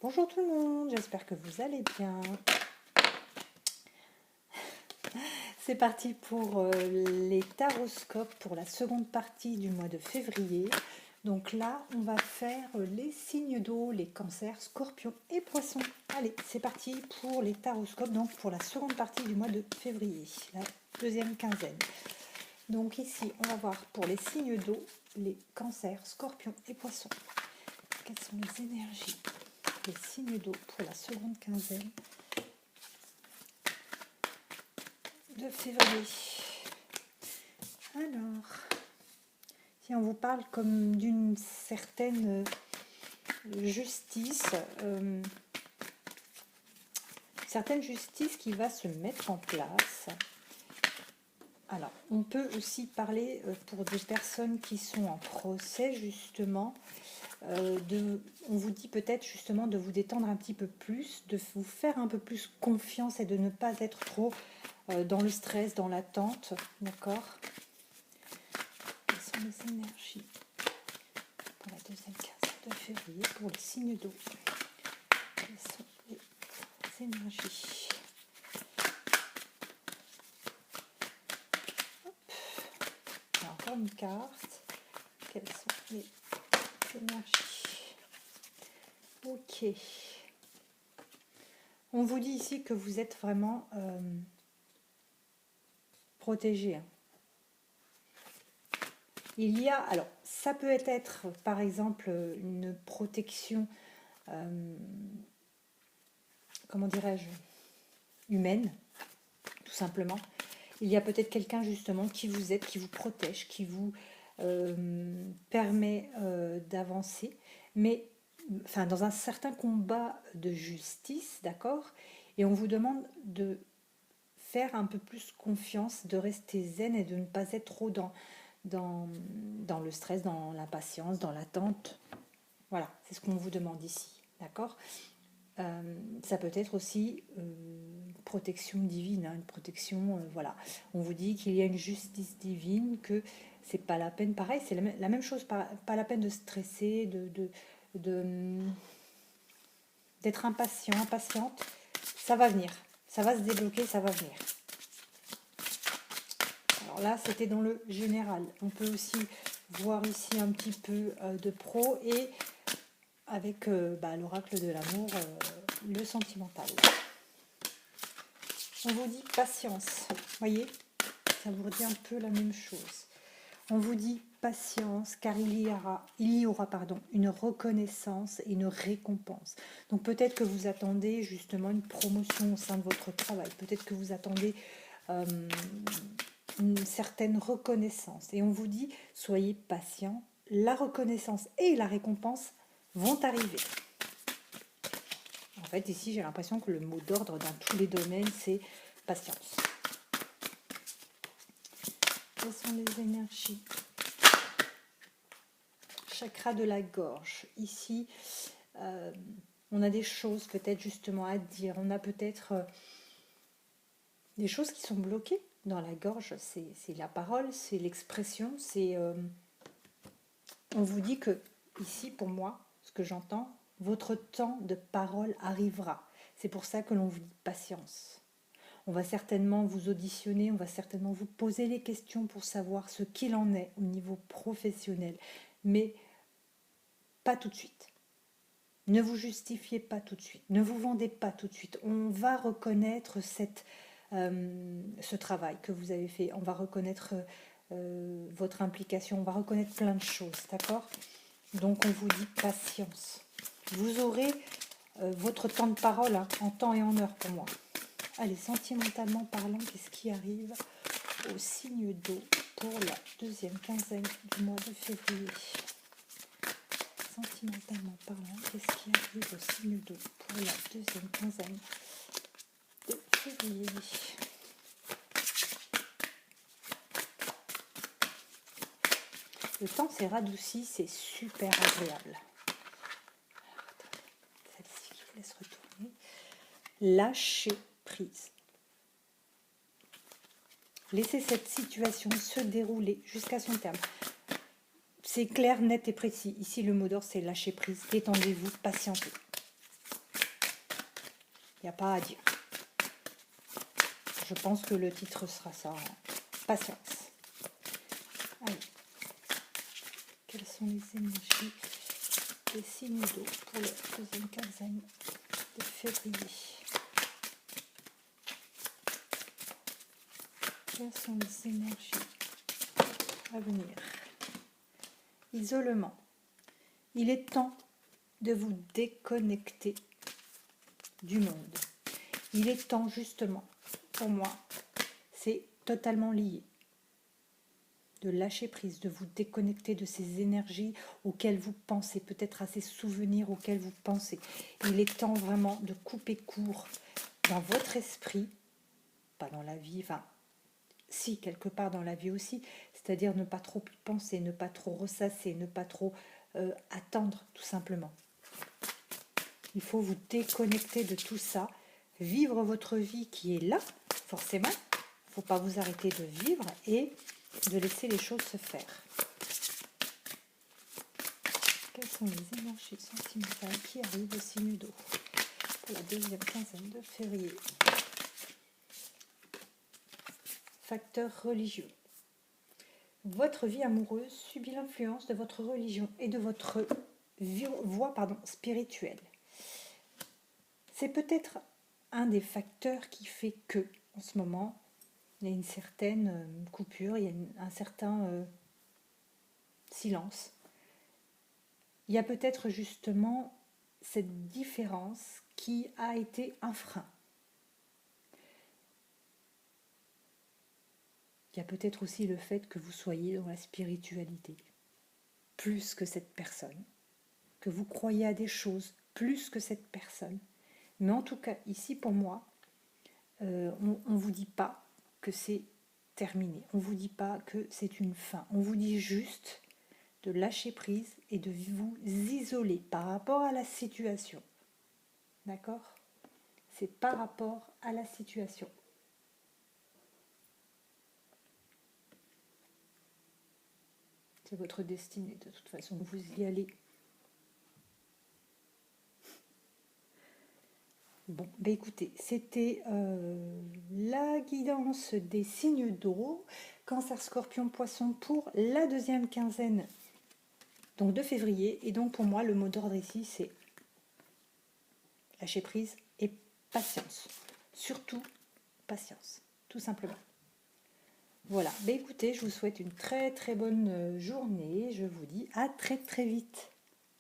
Bonjour tout le monde, j'espère que vous allez bien. C'est parti pour les taroscopes pour la seconde partie du mois de février. Donc là, on va faire les signes d'eau, les cancers, scorpions et poissons. Allez, c'est parti pour les taroscopes, donc pour la seconde partie du mois de février, la deuxième quinzaine. Donc ici, on va voir pour les signes d'eau, les cancers, scorpions et poissons. Quelles sont les énergies des signes d'eau pour la seconde quinzaine de février? Alors, si on vous parle comme d'une certaine justice, certaine justice qui va se mettre en place. Alors, on peut aussi parler pour des personnes qui sont en procès, justement, on vous dit peut-être justement de vous détendre un petit peu plus, de vous faire un peu plus confiance et de ne pas être trop dans le stress, dans l'attente, d'accord? Quelles sont les énergies pour la deuxième quinzaine de février pour les signes d'eau? Quelles sont les énergies? Encore une carte. Quelles sont les énergies? Ok. On vous dit ici que vous êtes vraiment protégé. Il y a, alors, ça peut être par exemple une protection, comment dirais-je, humaine, tout simplement. Il y a peut-être quelqu'un justement qui vous aide, qui vous protège, qui vous permet d'avancer, mais enfin dans un certain combat de justice, d'accord? Et on vous demande de faire un peu plus confiance, de rester zen et de ne pas être trop dans le stress, dans l'impatience, dans l'attente. Voilà, c'est ce qu'on vous demande ici, d'accord? Ça peut être aussi protection divine, hein, une protection, voilà. On vous dit qu'il y a une justice divine, que c'est pas la peine, pareil, c'est la même chose, pas la peine de stresser, d'être impatient, impatiente. Ça va venir, ça va se débloquer, ça va venir. Alors là, c'était dans le général. On peut aussi voir ici un petit peu de pro et avec l'oracle de l'amour, le sentimental. On vous dit patience, voyez, ça vous dit un peu la même chose. On vous dit patience car il y aura une reconnaissance et une récompense. Donc peut-être que vous attendez justement une promotion au sein de votre travail, peut-être que vous attendez une certaine reconnaissance. Et on vous dit, soyez patient, la reconnaissance et la récompense vont arriver. En fait, ici, j'ai l'impression que le mot d'ordre dans tous les domaines, c'est patience. Quelles sont les énergies? Chakra de la gorge. Ici, on a des choses peut-être justement à dire. On a peut-être des choses qui sont bloquées dans la gorge. C'est la parole, c'est l'expression. On vous dit que, ici, pour moi, ce que j'entends, votre temps de parole arrivera. C'est pour ça que l'on vous dit patience. On va certainement vous auditionner, on va certainement vous poser les questions pour savoir ce qu'il en est au niveau professionnel. Mais pas tout de suite. Ne vous justifiez pas tout de suite. Ne vous vendez pas tout de suite. On va reconnaître ce travail que vous avez fait. On va reconnaître votre implication. On va reconnaître plein de choses, d'accord? Donc on vous dit patience. Vous aurez votre temps de parole, hein, en temps et en heure pour moi. Allez, sentimentalement parlant, qu'est-ce qui arrive au signe d'eau pour la deuxième quinzaine du mois de février? Sentimentalement parlant, qu'est-ce qui arrive au signe d'eau pour la deuxième quinzaine de février? Le temps s'est radouci, c'est super agréable. Celle-ci qui vous laisse retourner. Lâchez prise. Laissez cette situation se dérouler jusqu'à son terme. C'est clair, net et précis. Ici, le mot d'ordre, c'est lâcher prise. Détendez-vous, patientez. n'y a pas à dire. Je pense que le titre sera ça, hein. Patience. Allez. Quelles sont les énergies des signes d'eau pour la deuxième quinzaine de février? Quelles sont les énergies à venir? Isolement. Il est temps de vous déconnecter du monde. Il est temps, justement, pour moi, c'est totalement lié, de lâcher prise, de vous déconnecter de ces énergies auxquelles vous pensez, peut-être à ces souvenirs auxquels vous pensez. Il est temps vraiment de couper court dans votre esprit, pas dans la vie, enfin, si, quelque part dans la vie aussi, c'est-à-dire ne pas trop y penser, ne pas trop ressasser, ne pas trop attendre, tout simplement. Il faut vous déconnecter de tout ça, vivre votre vie qui est là, forcément. Il ne faut pas vous arrêter de vivre et de laisser les choses se faire. Quelles sont les énergies sentimentales qui arrivent au signe d'eau pour la deuxième quinzaine de février? Facteur religieux. Votre vie amoureuse subit l'influence de votre religion et de votre voie spirituelle. C'est peut-être un des facteurs qui fait que, en ce moment, il y a une certaine coupure, il y a un certain silence. Il y a peut-être justement cette différence qui a été un frein. Il y a peut-être aussi le fait que vous soyez dans la spiritualité, plus que cette personne, que vous croyez à des choses plus que cette personne. Mais en tout cas, ici pour moi, on ne vous dit pas que c'est terminé, on ne vous dit pas que c'est une fin, on vous dit juste de lâcher prise et de vous isoler par rapport à la situation. D'accord? C'est par rapport à la situation. C'est votre destinée, de toute façon, vous y allez. Bon, ben écoutez, c'était la guidance des signes d'eau, Cancer, Scorpion, Poisson pour la deuxième quinzaine donc de février. Et donc pour moi, le mot d'ordre ici, c'est lâcher prise et patience. Surtout patience, tout simplement. Voilà, ben écoutez, je vous souhaite une très très bonne journée. Je vous dis à très très vite.